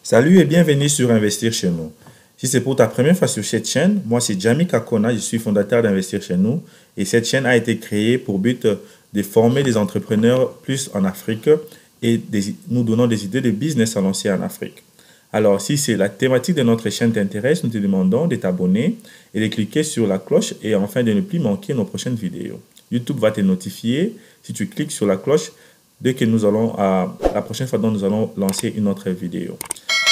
Salut et bienvenue sur Investir chez nous. Si c'est pour ta première fois sur cette chaîne, moi c'est Jamie Kakona, je suis fondateur d'Investir chez nous et cette chaîne a été créée pour but de former des entrepreneurs plus en Afrique et nous donnons des idées de business à lancer en Afrique. Alors si c'est la thématique de notre chaîne t'intéresse, nous te demandons de t'abonner et de cliquer sur la cloche et enfin de ne plus manquer nos prochaines vidéos. YouTube va te notifier si tu cliques sur la cloche dès que nous allons, la prochaine fois dont nous allons lancer une autre vidéo.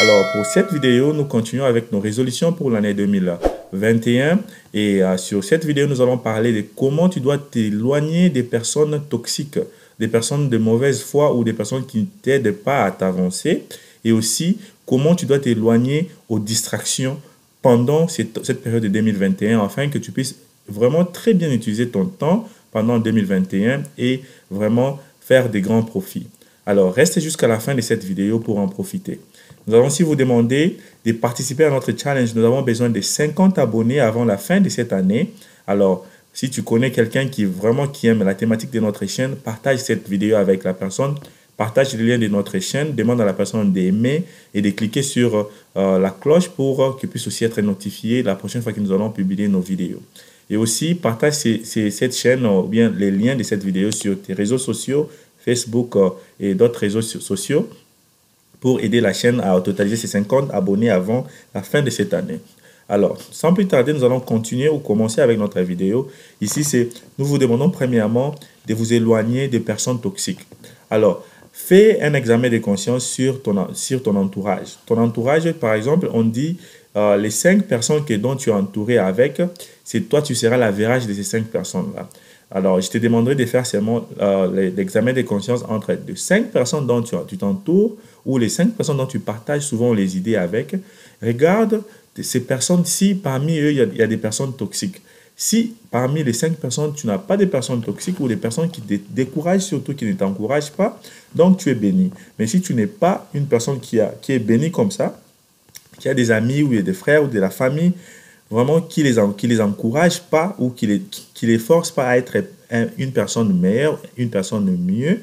Alors, pour cette vidéo, nous continuons avec nos résolutions pour l'année 2021. Et sur cette vidéo, nous allons parler de comment tu dois t'éloigner des personnes toxiques, des personnes de mauvaise foi ou des personnes qui ne t'aident pas à t'avancer. Et aussi, comment tu dois t'éloigner aux distractions pendant cette période de 2021 afin que tu puisses vraiment très bien utiliser ton temps pendant 2021 et vraiment faire des grands profits. Alors, restez jusqu'à la fin de cette vidéo pour en profiter. Nous allons aussi vous demander de participer à notre challenge. Nous avons besoin de 50 abonnés avant la fin de cette année. Alors, si tu connais quelqu'un qui aime la thématique de notre chaîne, partage cette vidéo avec la personne. Partage le lien de notre chaîne. Demande à la personne d'aimer et de cliquer sur la cloche pour qu'il puisse aussi être notifié la prochaine fois que nous allons publier nos vidéos. Et aussi, partage cette chaîne ou bien les liens de cette vidéo sur tes réseaux sociaux, Facebook et d'autres réseaux sociaux, pour aider la chaîne à totaliser ses 50 abonnés avant la fin de cette année. Alors, sans plus tarder, nous allons continuer ou commencer avec notre vidéo. Ici, nous vous demandons premièrement de vous éloigner des personnes toxiques. Alors, fais un examen de conscience sur ton entourage. Ton entourage, par exemple, on dit les 5 personnes dont tu es entouré avec, c'est toi, tu seras l'average de ces 5 personnes-là. Alors, je te demanderai de faire seulement l'examen de conscience entre les 5 personnes dont tu t'entoures ou les 5 personnes dont tu partages souvent les idées avec. Regarde ces personnes, si parmi eux, il y a des personnes toxiques. Si parmi les 5 personnes, tu n'as pas de personnes toxiques ou des personnes qui te découragent, surtout qui ne t'encouragent pas, donc tu es béni. Mais si tu n'es pas une personne qui est bénie comme ça, qui a des amis ou des frères ou de la famille, vraiment qui les encourage pas ou qui les force pas à être une personne meilleure, une personne mieux,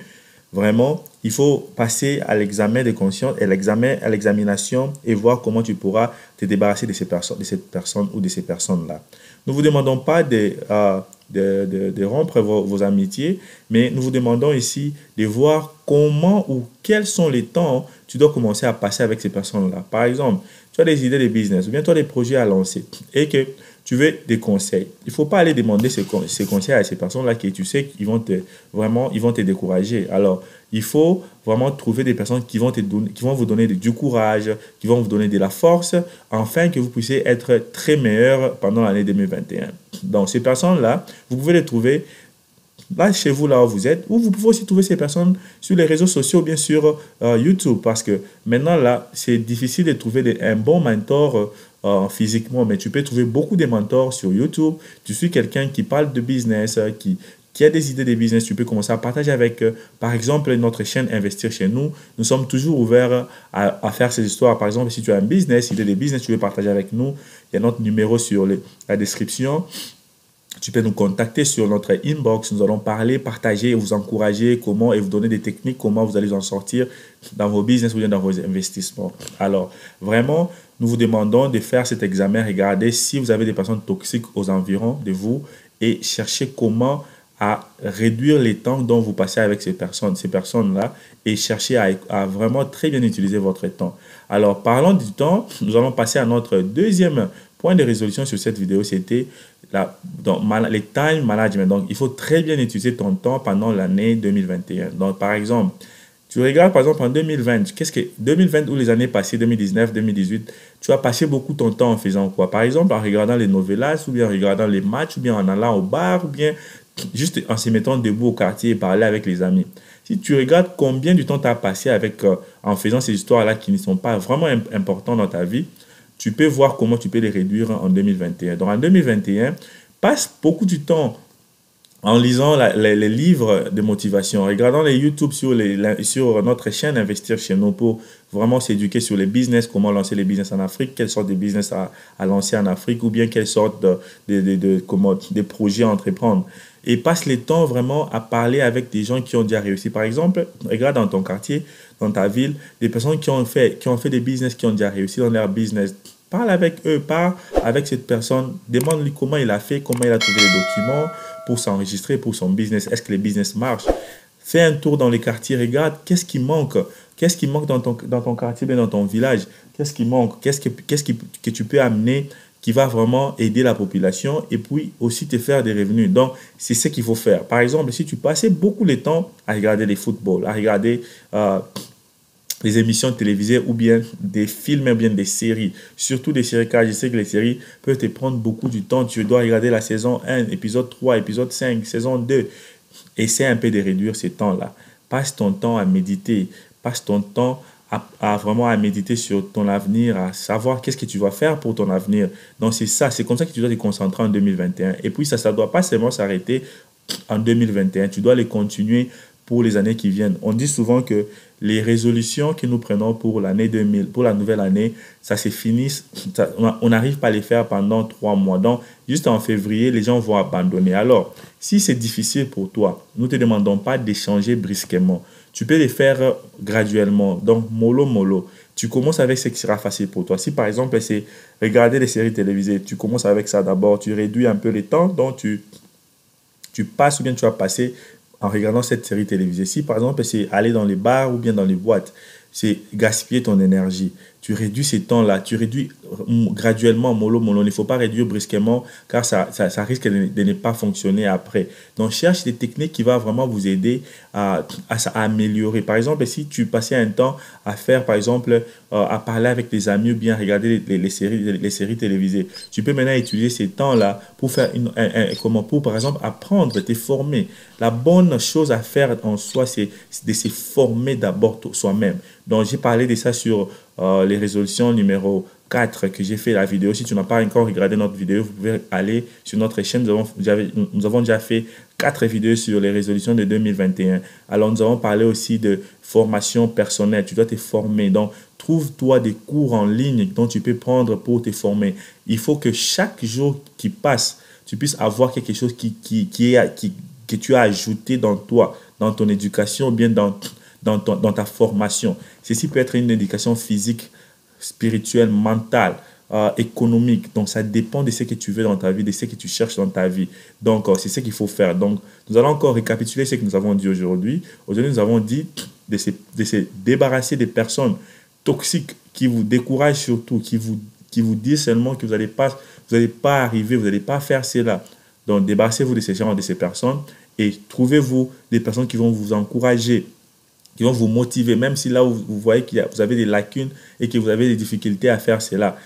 vraiment, il faut passer à l'examen de conscience et à l'examination et voir comment tu pourras te débarrasser de cette personne ou de ces personnes-là. Nous ne vous demandons pas de rompre vos amitiés, mais nous vous demandons ici de voir comment ou quels sont les temps tu dois commencer à passer avec ces personnes-là. Par exemple, tu as des idées de business ou bien tu as des projets à lancer et que tu veux des conseils. Il ne faut pas aller demander ces conseils à ces personnes-là qui tu sais qu'ils vont te décourager. Alors, il faut vraiment trouver des personnes qui vont vous donner du courage, qui vont vous donner de la force, afin que vous puissiez être très meilleur pendant l'année 2021. Donc, ces personnes-là, vous pouvez les trouver là chez vous, là où vous êtes, ou vous pouvez aussi trouver ces personnes sur les réseaux sociaux, bien sûr, YouTube, parce que maintenant, là, c'est difficile de trouver un bon mentor physiquement, mais tu peux trouver beaucoup de mentors sur YouTube. Tu suis quelqu'un qui parle de business, qui a des idées de business, tu peux commencer à partager avec, par exemple, notre chaîne Investir chez nous. Nous sommes toujours ouverts à faire ces histoires. Par exemple, si tu as un business, idée de business, tu veux partager avec nous, il y a notre numéro sur la description. Tu peux nous contacter sur notre inbox. Nous allons parler, partager, vous encourager comment et vous donner des techniques, comment vous allez en sortir dans vos business ou bien dans vos investissements. Alors, vraiment, nous vous demandons de faire cet examen. Regardez si vous avez des personnes toxiques aux environs de vous et cherchez comment à réduire les temps dont vous passez avec ces personnes-là et cherchez à vraiment très bien utiliser votre temps. Alors, parlons du temps, nous allons passer à notre deuxième point de résolution sur cette vidéo, c'était les time management. Donc, il faut très bien utiliser ton temps pendant l'année 2021. Donc, par exemple, tu regardes par exemple en 2020, 2020 ou les années passées, 2019, 2018, tu as passé beaucoup ton temps en faisant quoi? Par exemple, en regardant les novelas, ou bien en regardant les matchs, ou bien en allant au bar, ou bien juste en se mettant debout au quartier et parler avec les amis. Si tu regardes combien de temps tu as passé en faisant ces histoires-là qui ne sont pas vraiment importantes dans ta vie, tu peux voir comment tu peux les réduire en 2021. Donc en 2021, passe beaucoup de temps en lisant les livres de motivation, en regardant les YouTube sur notre chaîne Investir chez nous pour vraiment s'éduquer sur les business, comment lancer les business en Afrique, quelles sortes de business à lancer en Afrique ou bien quelles sortes de projets à entreprendre. et passe le temps vraiment à parler avec des gens qui ont déjà réussi. Par exemple, regarde dans ton quartier, dans ta ville, des personnes qui ont fait des business, qui ont déjà réussi dans leur business. Parle avec eux, parle avec cette personne, demande-lui comment il a fait, comment il a trouvé les documents pour s'enregistrer pour son business. Est-ce que le business marche? Fais un tour dans les quartiers, regarde qu'est-ce qui manque dans ton quartier, bien dans ton village, qu'est-ce qui manque, que tu peux amener qui va vraiment aider la population et puis aussi te faire des revenus. Donc, c'est ce qu'il faut faire. Par exemple, si tu passais beaucoup de temps à regarder les footballs, à regarder les émissions télévisées ou bien des films ou bien des séries, surtout des séries, car je sais que les séries peuvent te prendre beaucoup du temps. Tu dois regarder la saison 1, épisode 3, épisode 5, saison 2. Essaie un peu de réduire ce temps-là. Passe ton temps à méditer. Passe ton temps à vraiment à méditer sur ton avenir, à savoir qu'est-ce que tu vas faire pour ton avenir. Donc, c'est ça, c'est comme ça que tu dois te concentrer en 2021. Et puis, ça ne doit pas seulement s'arrêter en 2021. Tu dois les continuer pour les années qui viennent. On dit souvent que les résolutions que nous prenons pour l'année 2000, pour la nouvelle année, ça se finit, on n'arrive pas à les faire pendant 3 mois. Donc, juste en février, les gens vont abandonner. Alors, si c'est difficile pour toi, nous ne te demandons pas d'échanger brusquement. Tu peux les faire graduellement. Donc, mollo, mollo. Tu commences avec ce qui sera facile pour toi. Si par exemple, c'est regarder les séries télévisées, tu commences avec ça d'abord. Tu réduis un peu le temps dont tu passes ou bien tu vas passer en regardant cette série télévisée. Si par exemple, c'est aller dans les bars ou bien dans les boîtes, c'est gaspiller ton énergie. Tu réduis ces temps-là, tu réduis graduellement, mollo, mollo. Il ne faut pas réduire brusquement car ça risque de ne pas fonctionner après. Donc, cherche des techniques qui vont vraiment vous aider à améliorer. Par exemple, si tu passais un temps à faire, par exemple, à parler avec tes amis ou bien regarder les séries télévisées, tu peux maintenant utiliser ces temps-là pour faire pour, par exemple, apprendre, te former. La bonne chose à faire en soi, c'est de se former d'abord soi-même. Donc, j'ai parlé de ça sur les résolutions numéro 4 que j'ai fait la vidéo. Si tu n'as pas encore regardé notre vidéo, vous pouvez aller sur notre chaîne. Nous avons déjà fait 4 vidéos sur les résolutions de 2021. Alors, nous avons parlé aussi de formation personnelle. Tu dois te former. Donc, trouve-toi des cours en ligne dont tu peux prendre pour te former. Il faut que chaque jour qui passe, tu puisses avoir quelque chose que tu as ajouté dans toi, dans ton éducation, ou bien dans ta formation. Ceci peut être une éducation physique, spirituelle, mentale, économique. Donc, ça dépend de ce que tu veux dans ta vie, de ce que tu cherches dans ta vie. Donc, c'est ce qu'il faut faire. Donc, nous allons encore récapituler ce que nous avons dit aujourd'hui. Aujourd'hui, nous avons dit de se débarrasser des personnes toxiques qui vous découragent surtout, qui vous disent seulement que vous n'allez pas arriver, vous n'allez pas faire cela. Donc, débarrassez-vous de ces gens, de ces personnes et trouvez-vous des personnes qui vont vous encourager, qui vont vous motiver, même si là où vous voyez que vous avez des lacunes et que vous avez des difficultés à faire cela.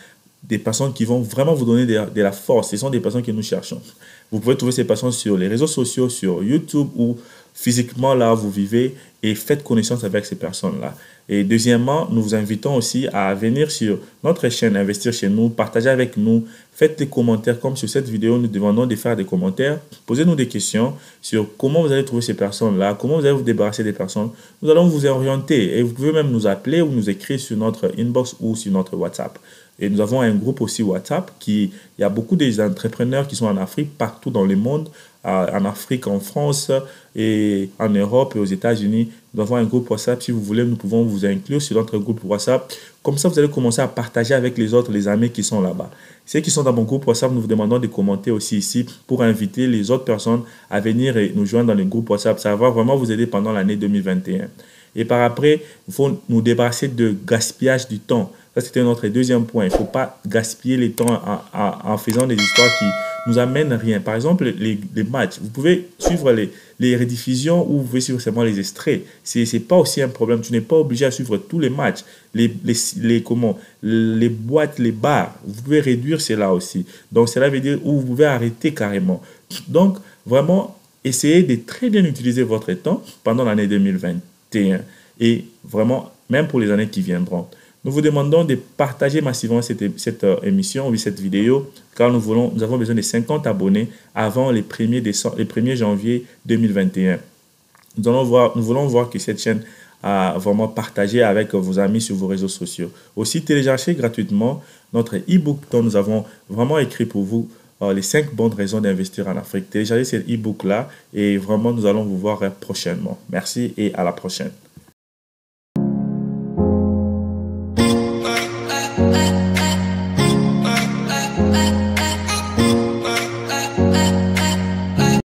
Des personnes qui vont vraiment vous donner de la force. Ce sont des personnes que nous cherchons. Vous pouvez trouver ces personnes sur les réseaux sociaux, sur YouTube ou physiquement là où vous vivez et faites connaissance avec ces personnes-là. Et deuxièmement, nous vous invitons aussi à venir sur notre chaîne Investir chez nous, partager avec nous, faites des commentaires comme sur cette vidéo, nous demandons de faire des commentaires, posez-nous des questions sur comment vous allez trouver ces personnes-là, comment vous allez vous débarrasser des personnes. Nous allons vous orienter et vous pouvez même nous appeler ou nous écrire sur notre inbox ou sur notre WhatsApp. Et nous avons un groupe aussi WhatsApp il y a beaucoup d'entrepreneurs qui sont en Afrique, partout dans le monde, en Afrique, en France et en Europe et aux États-Unis. Nous avons un groupe WhatsApp. Si vous voulez, nous pouvons vous inclure sur notre groupe WhatsApp. Comme ça, vous allez commencer à partager avec les autres, les amis qui sont là-bas. Ceux qui sont dans mon groupe WhatsApp, nous vous demandons de commenter aussi ici pour inviter les autres personnes à venir et nous joindre dans le groupe WhatsApp. Ça va vraiment vous aider pendant l'année 2021. Et par après, il faut nous débarrasser de gaspillage du temps. Ça, c'était notre deuxième point. Il ne faut pas gaspiller le temps en faisant des histoires qui nous amènent rien. Par exemple, les matchs. Vous pouvez suivre les rediffusions ou vous pouvez suivre seulement les extraits. Ce n'est pas aussi un problème. Tu n'es pas obligé à suivre tous les matchs. Les boîtes, les bars. Vous pouvez réduire cela aussi. Donc, cela veut dire où vous pouvez arrêter carrément. Donc, vraiment, essayez de très bien utiliser votre temps pendant l'année 2021 et vraiment, même pour les années qui viendront. Nous vous demandons de partager massivement cette émission ou cette vidéo car nous avons besoin de 50 abonnés avant les 1er janvier 2021. Nous voulons voir que cette chaîne a vraiment partagé avec vos amis sur vos réseaux sociaux. Aussi, téléchargez gratuitement notre e-book dont nous avons vraiment écrit pour vous les 5 bonnes raisons d'investir en Afrique. Téléchargez cet e-book-là et vraiment, nous allons vous voir prochainement. Merci et à la prochaine.